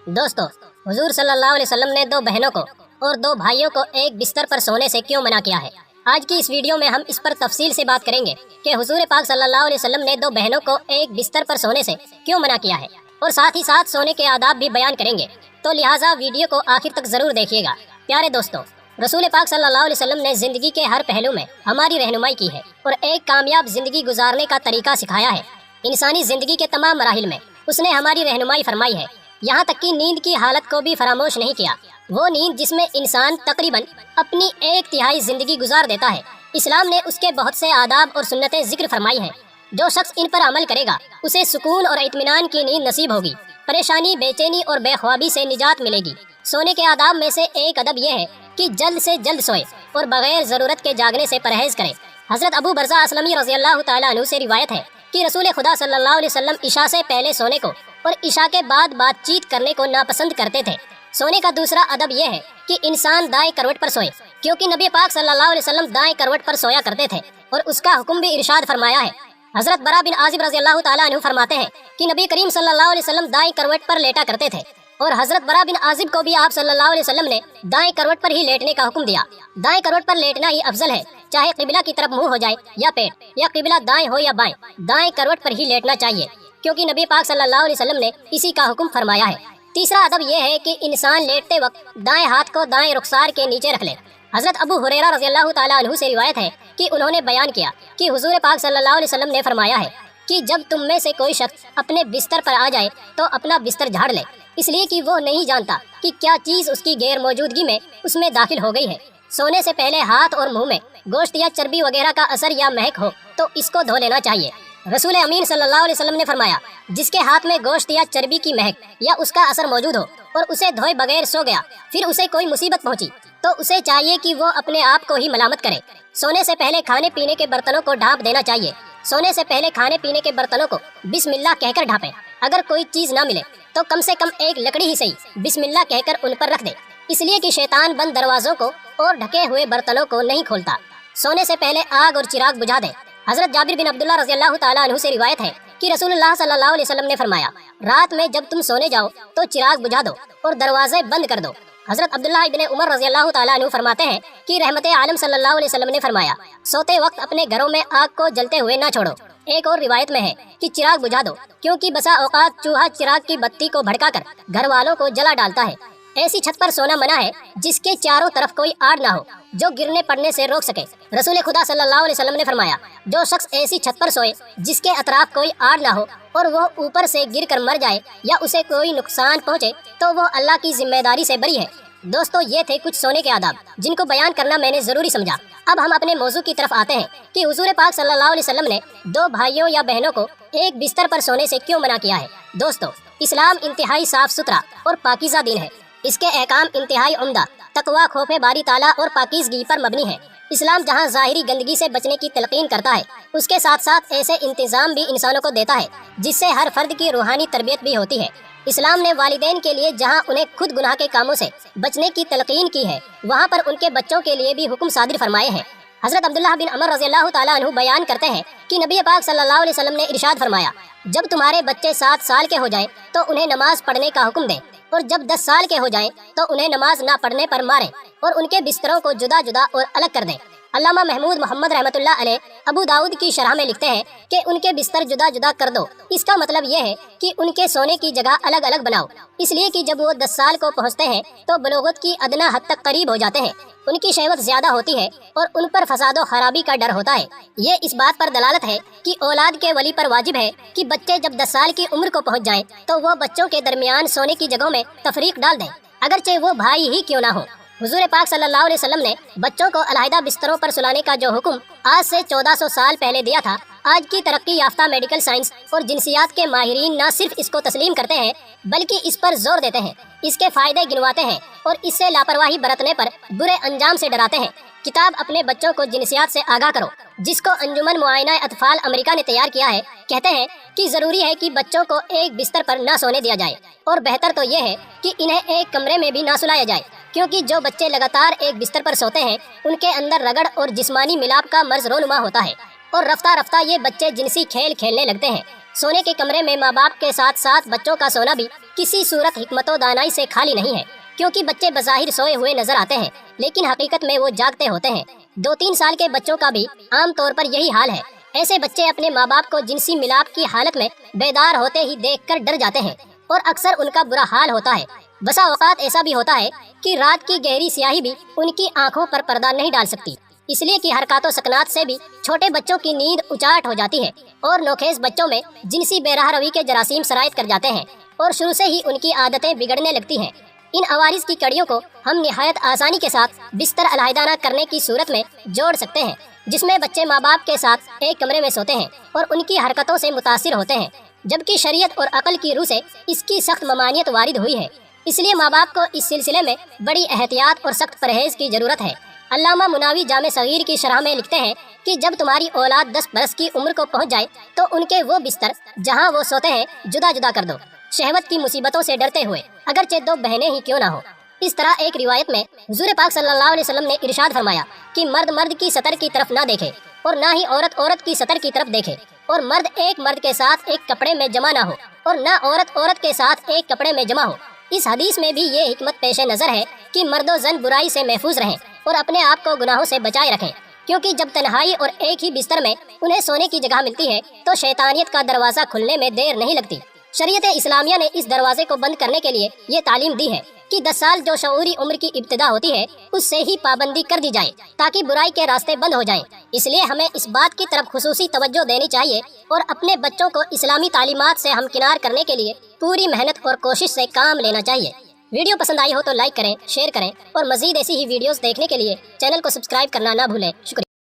दोस्तों, हुजूर सल्लल्लाहु अलैहि वसल्लम ने दो बहनों को और दो भाइयों को एक बिस्तर पर सोने से क्यों मना किया है। आज की इस वीडियो में हम इस पर तफसील से बात करेंगे कि हुजूर पाक सल्लल्लाहु अलैहि वसल्लम ने दो बहनों को एक बिस्तर पर सोने से क्यों मना किया है और साथ ही साथ सोने के आदाब भी बयान करेंगे। तो लिहाजा वीडियो को आखिर तक जरूर देखिएगा। प्यारे दोस्तों, रसूल पाक सल्लल्लाहु अलैहि वसल्लम ने जिंदगी के हर पहलू में हमारी रहनुमाई की है और एक कामयाब जिंदगी गुजारने का तरीका सिखाया है। इंसानी जिंदगी के तमाम मराहिल में उसने हमारी रहनुमाई फरमाई है, यहाँ तक कि नींद की हालत को भी फरामोश नहीं किया। वो नींद जिसमें इंसान तकरीबन अपनी 1/3 जिंदगी गुजार देता है। इस्लाम ने उसके बहुत से आदाब और सुन्नतें जिक्र फरमाई हैं। जो शख्स इन पर अमल करेगा उसे सुकून और इत्मीनान की नींद नसीब होगी। परेशानी, बेचैनी और बेख्वाबी से निजात मिलेगी। सोने के आदाब में से एक अदब यह है कि जल्द से जल्द सोए और बगैर जरूरत के जागने से परहेज करे। हजरत अबू बरज़ा असलमी रज़ी अल्लाह तआला अन्हु से रिवायत है कि रसूल खुदा सल्लल्लाहु अलैहि वसल्लम इशा से पहले सोने को और इशा के बाद बातचीत करने को नापसंद करते थे। सोने का दूसरा अदब यह है कि इंसान दाएं करवट पर सोए, क्योंकि नबी पाक सल्लल्लाहु अलैहि वसल्लम दाएं करवट पर सोया करते थे और उसका हुक्म भी इरशाद फरमाया है। हजरत बरा बिन आजिब रज़ी अल्लाह तआला अन्हु फरमाते हैं कि नबी करीम सल्लल्लाहु अलैहि वसल्लम दाएं करवट पर लेटा करते थे और हजरत बरा बिन आजिब को भी आप सल्लल्लाहु अलैहि वसल्लम ने दाएं करवट पर ही लेटने का हुक्म दिया। दाएं करवट पर लेटना ही अफजल है, चाहे किबला की तरफ मुंह हो जाए या पेट, या किबला दाएं हो या बाएं, दाएं करवट पर ही लेटना चाहिए, क्योंकि नबी पाक सल्लल्लाहु अलैहि वसल्लम ने इसी का हुक्म फरमाया है। तीसरा अदब यह है कि इंसान लेटते वक्त दाएं हाथ को दाएं रुखसार के नीचे रख ले। हजरत अबू हुरैरा रज़ी अल्लाह तआला अन्हु से रिवायत है कि उन्होंने बयान किया कि हुजूर पाक सल्लल्लाहु अलैहि वसल्लम ने फरमाया है कि जब तुम में से कोई शख्स अपने बिस्तर पर आ जाए तो अपना बिस्तर झाड़ ले, इसलिए कि वो नहीं जानता कि क्या चीज उसकी गैर मौजूदगी में उसमें दाखिल हो गई है। सोने से पहले हाथ और मुंह में गोश्त या चर्बी वगैरह का असर या महक हो तो इसको धो लेना चाहिए। रसूल अमीन सल्लल्लाहु अलैहि वसल्लम ने फरमाया, जिसके हाथ में गोश्त या चर्बी की महक या उसका असर मौजूद हो और उसे धोए बगैर सो गया, फिर उसे कोई मुसीबत पहुंची तो उसे चाहिए कि वो अपने आप को ही मलामत करे। सोने से पहले खाने पीने के बर्तनों को ढांप देना चाहिए। सोने से पहले खाने पीने के बर्तनों को बिस्मिल्लाह कहकर ढांपें। अगर कोई चीज ना मिले तो कम से कम एक लकड़ी ही सही बिस्मिल्लाह कहकर उन पर रख दे, इसलिए कि शैतान बंद दरवाजों को और ढके हुए बर्तनों को नहीं खोलता। सोने से पहले आग और चिराग बुझा दे। हजरत जाबिर बिन अब्दुल्लाह रज़ी अल्लाह तआला अन्हु से रिवायत है कि रसूलुल्लाह सल्लल्लाहु अलैहि वसल्लम ने फरमाया, रात में जब तुम सोने जाओ तो चिराग बुझा दो और दरवाजे बंद कर दो। हजरत अब्दुल्लाह इब्ने उमर रज़ी अल्लाह तआला अन्हु फरमाते हैं कि रहमत आलम सल्लल्लाहु अलैहि वसल्लम ने फरमाया, सोते वक्त अपने घरों में आग को जलते हुए ना छोड़ो। एक और रिवायत में है कि चिराग बुझा दो, क्योंकि बसा औकात चूहा चिराग की बत्ती को भड़काकर घर वालों को जला डालता है। ऐसी छत पर सोना मना है जिसके चारों तरफ कोई आड़ ना हो जो गिरने पड़ने से रोक सके। रसूल खुदा सल्लल्लाहु अलैहि वसल्लम ने फरमाया, जो शख्स ऐसी छत पर सोए जिसके अतराफ कोई आड़ ना हो और वो ऊपर से गिर कर मर जाए या उसे कोई नुकसान पहुँचे तो वो अल्लाह की जिम्मेदारी से बरी है। दोस्तों, ये थे कुछ सोने के आदाब जिनको बयान करना मैंने जरूरी समझा। अब हम अपने मौजू की तरफ आते हैं कि हुजूर पाक सल्लल्लाहु अलैहि वसल्लम ने दो भाइयों या बहनों को एक बिस्तर पर सोने से क्यों मना किया है। दोस्तों, इस्लाम इंतहाई साफ सुथरा और पाकीज़ा दीन है। इसके अहकाम इंतहाई उम्दा, तकवा, खौफे बारी ताला और पाकीज़गी पर मबनी है। इस्लाम जहाँ ज़ाहिरी गंदगी से बचने की तलकीन करता है, उसके साथ साथ ऐसे इंतजाम भी इंसानों को देता है जिससे हर फर्द की रूहानी तरबियत भी होती है। इस्लाम ने वालिदैन के लिए जहाँ उन्हें खुद गुनाह के कामों से बचने की तलकीन की है, वहाँ पर उनके बच्चों के लिए भी हुक्म सादिर फरमाए हैं। हजरत अब्दुल्लाह बिन अमर रज़ी अल्लाह तआला अन्हु बयान करते हैं कि नबी पाक सल्लल्लाहु अलैहि वसल्लम ने इरशाद फरमाया, जब तुम्हारे बच्चे 7 साल के हो जाएं तो उन्हें नमाज पढ़ने का हुक्म दें, और जब 10 साल के हो जाएं तो उन्हें नमाज ना पढ़ने पर मारें और उनके बिस्तरों को जुदा जुदा और अलग कर दें। अल्लामा महमूद मोहम्मद रहमतुल्लाह अलैह अबू दाऊद की शरह में लिखते हैं कि उनके बिस्तर जुदा जुदा कर दो। इसका मतलब यह है कि उनके सोने की जगह अलग अलग बनाओ, इसलिए कि जब वो 10 साल को पहुँचते हैं तो बलोगत की अदना हद तक करीब हो जाते हैं। उनकी शहवत ज्यादा होती है और उन पर फसादो खराबी का डर होता है। ये इस बात पर दलालत है कि औलाद के वली पर वाजिब है कि बच्चे जब 10 साल की उम्र को पहुँच जाएं तो वो बच्चों के दरमियान सोने की जगहों में तफरीक डाल दें, अगरचे वो भाई ही क्यों ना हो। हुजूर पाक सल्लल्लाहु अलैहि वसल्लम ने बच्चों को अलहदा बिस्तरों पर सुलाने का जो हुक्म आज से 1400 साल पहले दिया था, आज की तरक्की याफ्ता मेडिकल साइंस और जिनसियात के माहिरीन न सिर्फ इसको तस्लीम करते हैं बल्कि इस पर जोर देते हैं, इसके फायदे गिनवाते हैं और इससे लापरवाही बरतने पर बुरे अंजाम से डराते हैं। किताब अपने बच्चों को जिनसियात से आगाह करो, जिसको अंजुमन मुआयना अतफाल अमेरिका ने तैयार किया है, कहते हैं कि जरूरी है कि बच्चों को एक बिस्तर पर ना सोने दिया जाए और बेहतर तो यह है कि इन्हें एक कमरे में भी ना सुलाया जाए, क्योंकि जो बच्चे लगातार एक बिस्तर पर सोते हैं उनके अंदर रगड़ और जिस्मानी मिलाप का मर्ज रोनुमा होता है और रफ्ता रफ्ता ये बच्चे जिनसी खेल खेलने लगते हैं। सोने के कमरे में माँ बाप के साथ साथ बच्चों का सोना भी किसी सूरत हिकमत व दानाई से खाली नहीं है, क्योंकि बच्चे बज़ाहिर सोए हुए नजर आते हैं लेकिन हकीकत में वो जागते होते हैं। 2-3 साल के बच्चों का भी आम तौर पर यही हाल है। ऐसे बच्चे अपने माँ बाप को जिनसी मिलाप की हालत में बेदार होते ही देखकर डर जाते हैं और अक्सर उनका बुरा हाल होता है। बसा औकात ऐसा भी होता है कि रात की गहरी स्याही भी उनकी आंखों पर पर्दा नहीं डाल सकती, इसलिए कि हरकतों सकनात से भी छोटे बच्चों की नींद उचाट हो जाती है और नोखेज बच्चों में जिनसी बेराह रवी के जरासीम सरायत कर जाते हैं और शुरू से ही उनकी आदतें बिगड़ने लगती हैं। इन अवारिस की कड़ियों को हम निहायत आसानी के साथ बिस्तर अलहदा करने की सूरत में जोड़ सकते हैं, जिसमें बच्चे माँ बाप के साथ एक कमरे में सोते हैं और उनकी हरकतों से मुतासिर होते हैं, जबकि शरीयत और अकल की रूह से इसकी सख्त ममानियत वारिद हुई है। इसलिए माँ बाप को इस सिलसिले में बड़ी एहतियात और सख्त परहेज की जरूरत है। अल्लामा मुनावी जामे सगीर की शरह में लिखते हैं कि जब तुम्हारी औलाद 10 बरस की उम्र को पहुँच जाए तो उनके वो बिस्तर जहाँ वो सोते हैं जुदा जुदा कर दो, शहवत की मुसीबतों से डरते हुए, अगरचे 2 बहनें ही क्यों ना हो। इस तरह एक रिवायत में हुजूर पाक सल्लल्लाहु अलैहि वसल्लम ने इरशाद फरमाया कि मर्द मर्द की सतर की तरफ ना देखे और ना ही औरत औरत की सतर की तरफ देखे, और मर्द एक मर्द के साथ एक कपड़े में जमा ना हो और ना औरत औरत के साथ एक कपड़े में जमा हो। इस हदीस में भी ये हिकमत पेश नजर है कि मर्दो जन बुराई से महफूज रहें और अपने आप को गुनाहों से बचाए रखें, क्योंकि जब तन्हाई और एक ही बिस्तर में उन्हें सोने की जगह मिलती है तो शैतानियत का दरवाजा खुलने में देर नहीं लगती। शरीयत इस्लामिया ने इस दरवाजे को बंद करने के लिए ये तालीम दी है कि 10 साल जो शऊरी उम्र की इब्तिदा होती है उससे ही पाबंदी कर दी जाए ताकि बुराई के रास्ते बंद हो जाएं। इसलिए हमें इस बात की तरफ खुसूसी तवज्जो देनी चाहिए और अपने बच्चों को इस्लामी तालीमात से हमकिनार करने के लिए पूरी मेहनत और कोशिश से काम लेना चाहिए। वीडियो पसंद आई हो तो लाइक करें, शेयर करें और मजीद ऐसी ही वीडियोस देखने के लिए चैनल को सब्सक्राइब करना ना भूलें। शुक्रिया।